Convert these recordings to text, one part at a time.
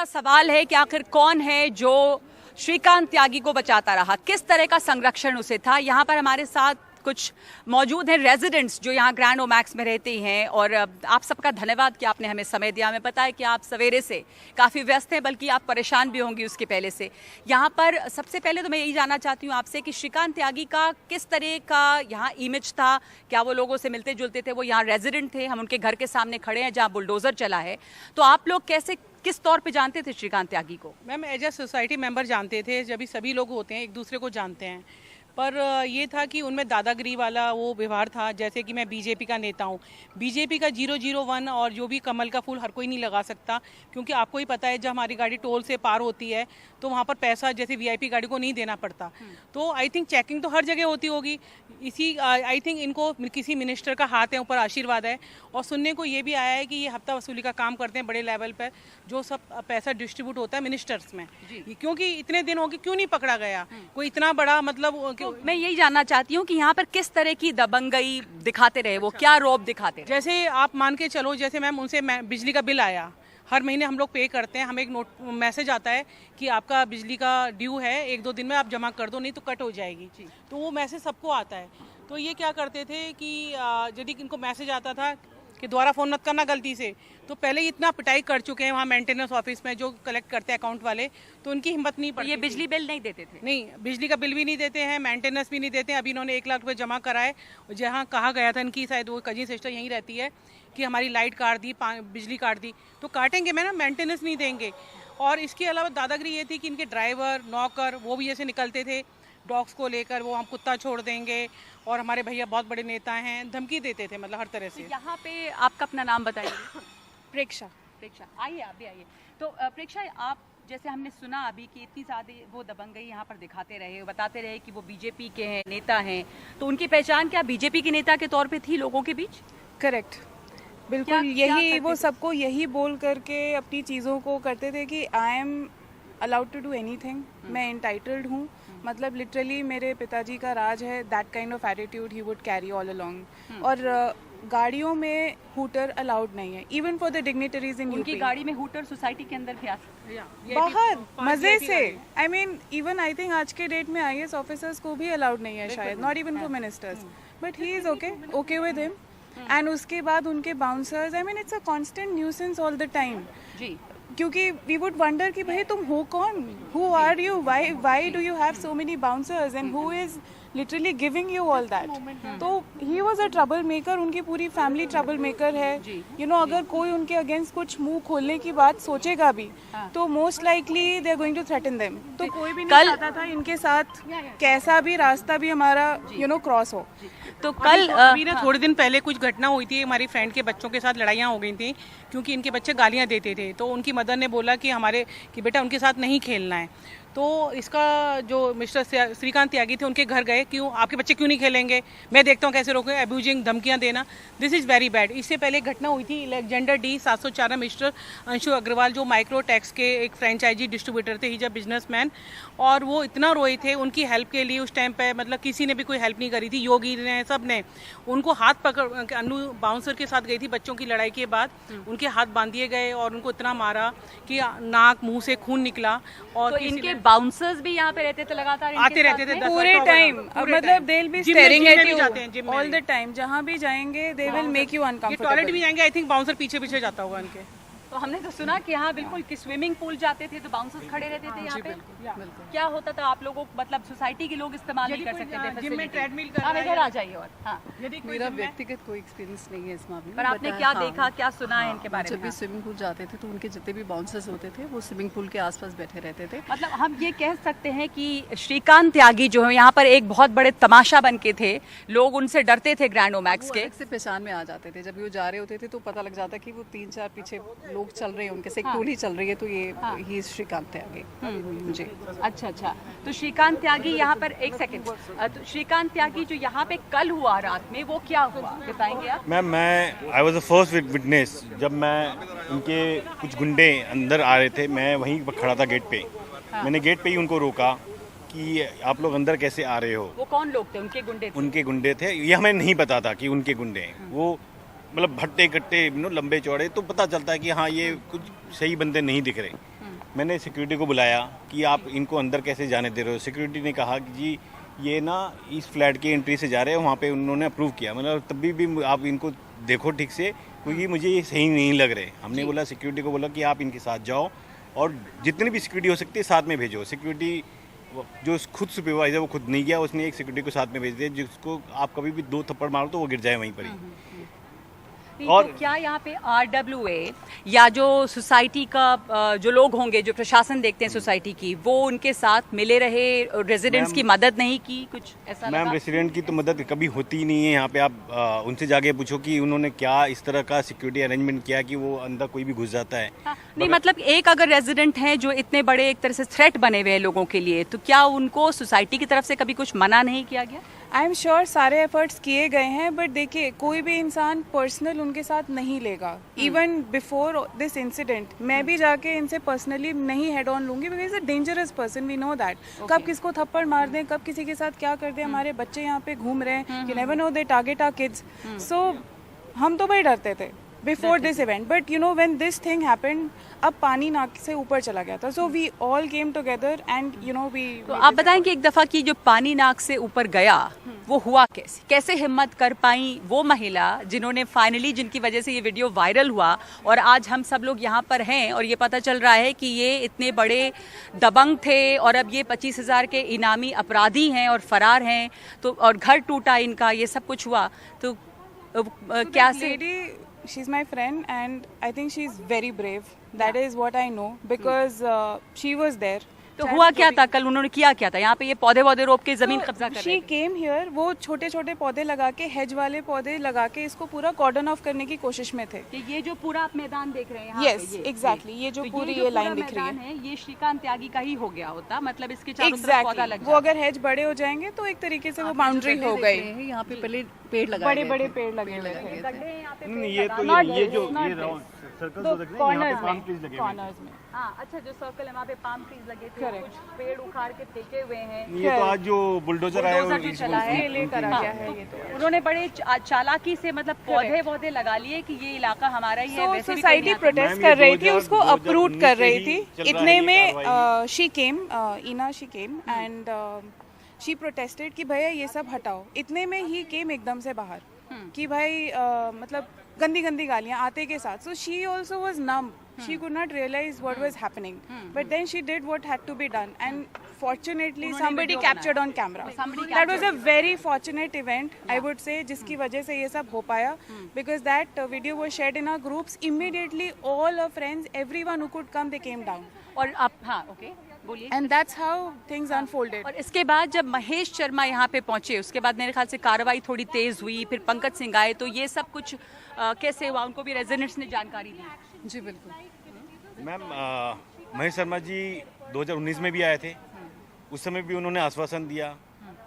बड़ा सवाल है कि आखिर कौन है जो श्रीकांत त्यागी को बचाता रहा, किस तरह का संरक्षण उसे था। यहाँ पर हमारे साथ कुछ मौजूद हैं रेजिडेंट्स जो यहाँ ग्रैंड ओमैक्स में रहते हैं, और आप सबका धन्यवाद कि आपने हमें समय दिया। हमें पता है कि आप सवेरे से काफ़ी व्यस्त हैं, बल्कि आप परेशान भी होंगी उसके पहले से। यहाँ पर सबसे पहले तो मैं यही जानना चाहती हूँ आपसे कि श्रीकांत त्यागी का किस तरह का यहाँ इमेज था, क्या वो लोगों से मिलते जुलते थे, वो यहाँ रेजिडेंट थे, हम उनके घर के सामने खड़े हैं जहाँ बुलडोज़र चला है, तो आप लोग कैसे किस तौर पे जानते थे श्रीकांत त्यागी को? Ma'am as a society member जानते थे, जब भी सभी लोग होते हैं एक दूसरे को जानते हैं, पर ये था कि उनमें दादागिरी वाला वो व्यवहार था। जैसे कि मैं बीजेपी का नेता हूँ, बीजेपी का 001 और जो भी कमल का फूल हर कोई नहीं लगा सकता, क्योंकि आपको ही पता है जब हमारी गाड़ी टोल से पार होती है तो वहाँ पर पैसा जैसे वीआईपी गाड़ी को नहीं देना पड़ता। तो आई थिंक चेकिंग तो हर जगह होती होगी, इसी आई थिंक इनको किसी मिनिस्टर का हाथ है ऊपर, आशीर्वाद है। और सुनने को ये भी आया है कि ये हफ्ता वसूली का काम करते हैं बड़े लेवल पर, जो सब पैसा डिस्ट्रीब्यूट होता है मिनिस्टर्स में, क्योंकि इतने दिन हो गए क्यों नहीं पकड़ा गया कोई इतना बड़ा, मतलब तो मैं यही जानना चाहती हूँ कि यहाँ पर किस तरह की दबंगई दिखाते रहे, वो क्या रौब दिखाते रहे? जैसे आप मान के चलो, जैसे मैम उनसे बिजली का बिल आया, हर महीने हम लोग पे करते हैं, हमें एक नोट मैसेज आता है कि आपका बिजली का ड्यू है, 1-2 दिन में आप जमा कर दो नहीं तो कट हो जाएगी। तो वो मैसेज सबको आता है। तो ये क्या करते थे कि यदि इनको मैसेज आता था कि दोबारा फ़ोन मत करना गलती से, तो पहले ही इतना पिटाई कर चुके हैं वहाँ मेंटेनेंस ऑफिस में जो कलेक्ट करते हैं अकाउंट वाले, तो उनकी हिम्मत नहीं पड़ी। ये बिजली बिल नहीं देते थे? नहीं, बिजली का बिल भी नहीं देते हैं, मेंटेनेंस भी नहीं देते हैं। अभी इन्होंने 1 लाख रुपये जमा कराए, जहाँ कहा गया था इनकी शायद वो कजिन सिस्टर यहीं रहती है कि हमारी लाइट काट दी, बिजली काट दी, तो काटेंगे मैं ना, मेंटेनेंस नहीं देंगे। और इसके अलावा दादागिरी ये थी कि इनके ड्राइवर नौकर वो भी ऐसे निकलते थे डॉग्स को लेकर, वो हम कुत्ता छोड़ देंगे, और हमारे भैया बहुत बड़े नेता हैं, धमकी देते थे, मतलब हर तरह से। यहाँ पे आपका अपना नाम बताइए। प्रेक्षा। प्रेक्षा, आइए आप भी आइए। तो प्रेक्षा, आप जैसे हमने सुना अभी कि इतनी ज़्यादा वो दबंगई यहाँ पर दिखाते रहे, बताते रहे कि वो बीजेपी के हैं, नेता हैं, तो उनकी पहचान क्या बीजेपी के नेता के तौर पे थी लोगों के बीच? करेक्ट, बिल्कुल यही वो सबको यही बोल करके अपनी चीज़ों को करते थे कि I am allowed to do anything, मैं एंटाइटल्ड हूँ। मतलब लिटरली मेरे पिताजी का राज है, दैट काइंड ऑफ एटीट्यूड ही वुड कैरी ऑल अलोंग। और गाड़ियों में हूटर अलाउड नहीं है, इवन फॉर द डिग्निटरीज इन उनकी गाड़ी में हूटर सोसाइटी के अंदर भी आ सकते हैं बाहर मजे से। I mean even I think आज के डेट में आईएएस ऑफिसर्स को भी अलाउड नहीं है शायद, not even for ministers, but he is okay with him. And उसके बाद उनके bouncers, I mean it's a constant nuisance all the time, क्योंकि वी वुड वंडर कि भाई तुम हो कौन, who are you, why do you have so many bouncers and who is literally giving you all that. तो he was a trouble maker, उनकी पूरी family trouble maker है। यू नो अगर कोई उनके अगेंस्ट कुछ मुंह खोलने की बात सोचेगा भी तो most likely they are going to threaten them. तो कोई भी नहीं चाहता था इनके साथ कैसा भी रास्ता भी हमारा क्रॉस हो। तो कल अभी ना थोड़े दिन पहले कुछ घटना हुई थी, हमारी फ्रेंड के बच्चों के साथ लड़ाइयाँ हो गई थी क्योंकि इनके बच्चे गालियाँ देते थे, तो उनकी मदर ने बोला कि बेटा उनके साथ नहीं खेलना है। तो इसका जो मिस्टर श्रीकांत त्यागी थे उनके घर गए, क्यों आपके बच्चे क्यों नहीं खेलेंगे, मैं देखता हूँ कैसे रोकें, अब्यूजिंग, धमकियाँ देना, दिस इज़ वेरी बैड। इससे पहले एक घटना हुई थी Alexander D 704 mister Anshu Agarwal जो माइक्रो टैक्स के एक फ्रेंचाइजी डिस्ट्रीब्यूटर थे, हिज अ बिजनेसमैन, और वो इतना रोए थे उनकी हेल्प के लिए उस टाइम पे, मतलब किसी ने भी कोई हेल्प नहीं करी थी, योगी ने, सब ने उनको हाथ पकड़, अन्नू बाउंसर के साथ गई थी बच्चों की लड़ाई के बाद, उनके हाथ बांध दिए गए और उनको इतना मारा कि नाक मुंह से खून निकला। और तो इनके बाउंसर्स भी यहाँ पे रहते थे, लगातार आते रहते थे पूरे टाइम, मतलब they will be staring at you all the time, जहाँ भी जाएंगे they will make you uncomfortable. Toilet भी जाएंगे, आई थिंक बाउंसर पीछे पीछे जाता होगा इनके। तो हमने तो सुना कि यहाँ बिल्कुल कि स्विमिंग पूल जाते थे तो बाउंसर्स खड़े रहते थे यहाँ पे, क्या होता था आप लोगों को, मतलब सोसाइटी के लोग इस्तेमाल नहीं कर सकते थे? जिम में ट्रेडमिल कर आप इधर आ जाइए। और हाँ, मेरा व्यक्तिगत कोई एक्सपीरियंस नहीं है इस मामले में, पर आपने क्या देखा, क्या सुना है इनके बारे में? जब भी स्विमिंग पूल जाते थे तो उनके जितने भी बाउंसर्स होते थे वो स्विमिंग पूल के आसपास बैठे रहते थे। मतलब हम ये कह सकते हैं कि श्रीकांत त्यागी जो है यहाँ पर एक बहुत बड़े तमाशा बन के थे, लोग उनसे डरते थे ग्रैंड ओमैक्स के। से पहचान में आ जाते थे, जब वो जा रहे होते थे तो पता लग जाता कि वो 3-4 पीछे लोग चल रहे हैं, उनके एक टोली चल रही है, तो ये ही श्रीकांत त्यागी। जी, अच्छा। तो श्रीकांत त्यागी यहाँ पर, एक सेकंड, तो श्रीकांत त्यागी जो यहाँ पे कल हुआ रात में, वो क्या हुआ बताएंगे आप? Ma'am I was the first witness. जब मैं उनके कुछ गुंडे अंदर आ रहे थे, मैं वहीं खड़ा था गेट पे। मैंने गेट पे ही उनको रोका कि आप लोग अंदर कैसे आ रहे हो। वो कौन लोग थे? उनके गुंडे थे? उनके गुंडे थे, ये हमें नहीं पता था कि उनके गुंडे हैं। वो मतलब भट्टे कट्टे लंबे चौड़े, तो पता चलता है कि हाँ ये कुछ सही बंदे नहीं दिख रहे। मैंने सिक्योरिटी को बुलाया कि आप इनको अंदर कैसे जाने दे रहे हो। सिक्योरिटी ने कहा कि जी ये ना इस फ्लैट की एंट्री से जा रहे हैं, वहाँ पे उन्होंने अप्रूव किया। मतलब तभी भी आप इनको देखो ठीक से, क्योंकि मुझे ये सही नहीं लग रहे। हमने बोला, सिक्योरिटी को बोला कि आप इनके साथ जाओ और जितनी भी सिक्योरिटी हो सकती है साथ में भेजो। सिक्योरिटी जो खुद सुपरवाइजर वो खुद नहीं गया, उसने एक सिक्योरिटी को साथ में भेज दिया, जिसको आप कभी भी 2 थप्पड़ मारो तो वो गिर जाए वहीं पर ही। और तो क्या यहाँ पे RWA या जो सोसाइटी का जो लोग होंगे जो प्रशासन देखते हैं सोसाइटी की, वो उनके साथ मिले रहे, रेजिडेंट्स की मदद नहीं की, कुछ ऐसा मैम लगा? रेसिडेंट की तो मदद कभी होती ही नहीं है यहाँ पे। आप उनसे जाके पूछो कि उन्होंने क्या इस तरह का सिक्योरिटी अरेंजमेंट किया कि वो अंदर कोई भी घुस जाता है। हाँ, नहीं मतलब एक अगर रेजिडेंट हैं जो इतने बड़े एक तरह से थ्रेट बने हुए हैं लोगों के लिए, तो क्या उनको सोसाइटी की तरफ से कभी कुछ मना नहीं किया गया? आई एम श्योर सारे एफर्ट्स किए गए हैं, बट देखिए कोई भी इंसान पर्सनल उनके साथ नहीं लेगा। इवन बिफोर दिस इंसिडेंट मैं भी जाके इनसे पर्सनली नहीं हेड ऑन लूंगी, because a dangerous person, we know that. कब किसको थप्पड़ मार दें, कब किसी के साथ क्या कर दें। हमारे बच्चे यहाँ पे घूम रहे हैं, you never know they target our kids. So हम तो बड़े डरते थे before this event, but you know when this thing happened, अब पानी नाक से ऊपर चला गया था। So we all came together and you know we. तो आप बताएं कि एक दफा की जो पानी नाक से ऊपर गया वो हुआ कैसे? कैसे हिम्मत कर पाई वो महिला जिन्होंने फाइनली, जिनकी वजह से ये वीडियो वायरल हुआ और आज हम सब लोग यहाँ पर हैं और ये पता चल रहा है कि ये इतने बड़े दबंग थे और अब ये 25,000 के इनामी अपराधी हैं और फरार हैं, तो और घर टूटा इनका, ये सब कुछ हुआ। तो क्या से she's my friend and I think she's very brave. That is what I know because she was there. तो हुआ क्या था कल? उन्होंने किया क्या था? यहाँ पे ये पौधे वौधे रोप के जमीन कब्जा कर रहे शी केम हियर, वो छोटे छोटे पौधे लगा के, हेज वाले पौधे लगा के इसको पूरा कॉर्डन ऑफ करने की कोशिश में थे। कि ये जो पूरा आप मैदान देख रहे हैं यहाँ यस पे, एग्जैक्टली, ये जो पूरी ये लाइन दिख रही है, ये श्रीकांत त्यागी का ही हो गया होता, मतलब इसके चारों तरफ पौधा लग वो अगर हेज बड़े हो जाएंगे तो एक तरीके से वो बाउंड्री हो गई। यहाँ पे पहले पेड़ लगाए बड़े बड़े पेड़ लगे हुए थे ये तो ये जो ये राउंड सर्कल जो देख रहे हैं, यहाँ पे पाम ट्रीज लगे हुए हैं। कॉर्नर्स में। हाँ, अच्छा, जो सर्कल है वहाँ पे पाम ट्रीज लगे थे, कुछ पेड़ उखाड़ के फेंके हुए हैं। ये तो आज जो बुलडोजर आया बुलडोजर जो चला है, लेकर आ गया है ये तो। उन्होंने बड़े चालाकी से मतलब पौधे वौधे लगा लिए कि ये इलाका हमारा ही है। वैसे भी सोसाइटी प्रोटेस्ट कर रही थी, उसको अप्रूव कर रही थी। इतने में शी केम, ईना she came and she protested कि भैया ये सब हटाओ। इतने में ही केम एकदम से बाहर कि भाई मतलब गंदी गंदी गालियां आते के साथ। So she also was numb, she could not realize what was happening, but then she did what had to be done, and fortunately somebody captured on camera. That was a very fortunate event, I would say, जिसकी वजह से ये सब हो पाया, because that video was shared in our groups. Immediately all our friends, everyone who could come, they came down. और आप, हाँ, ओके, बोलिए। And that's how things unfolded. और इसके बाद जब महेश शर्मा यहाँ पे पहुंचे, उसके बाद मेरे ख्याल से कार्रवाई थोड़ी तेज हुई, फिर पंकज सिंह आए, तो ये सब कुछ कैसे हुआ? उनको भी रेजिडेंट्स ने जानकारी दी? जी बिल्कुल। मैम महेश शर्मा जी 2019 में भी आए थे, उस समय भी उन्होंने आश्वासन दिया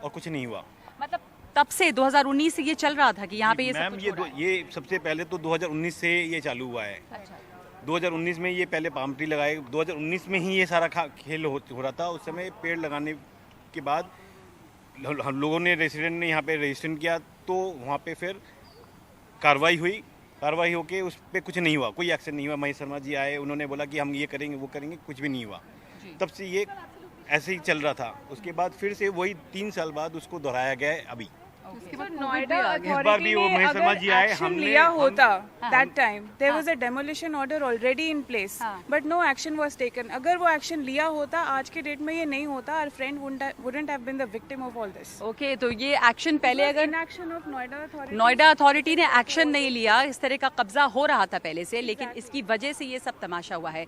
और कुछ नहीं हुआ। मतलब तब से 2019 से ये चल रहा था कि यहाँ पे ये सब मैम कुछ हो रहा है? ये सबसे पहले तो 2019 से ये चालू हुआ है। अच्छा। 2019 में ये पहले पाम ट्री लगाए, 2019 में ही ये सारा खेल हो रहा था। उस समय पेड़ लगाने के बाद हम लोगों ने, रेसिडेंट ने यहाँ पे रजिस्ट्रेशन किया, तो वहाँ पे फिर कार्रवाई हुई। कार्रवाई होके उस पर कुछ नहीं हुआ, कोई एक्शन नहीं हुआ। महेश शर्मा जी आए, उन्होंने बोला कि हम ये करेंगे वो करेंगे, कुछ भी नहीं हुआ। तब से ये ऐसे ही चल रहा था। उसके बाद फिर से वही 3 साल बाद उसको दोहराया गया है अभी। उसके बाद नोएडा इस बार भी वो महेश शर्मा जी आए, हमने लिया होता that time there was a demolition order already in place, but no action was taken. अगर वो एक्शन लिया होता आज के डेट में ये नहीं होता, our friend wouldn't have been the victim of all this. Okay, तो ये एक्शन पहले अगर inaction of नोएडा अथॉरिटी ने एक्शन नहीं लिया, इस तरह का कब्जा हो रहा था पहले से, लेकिन इसकी वजह से ये सब तमाशा हुआ है।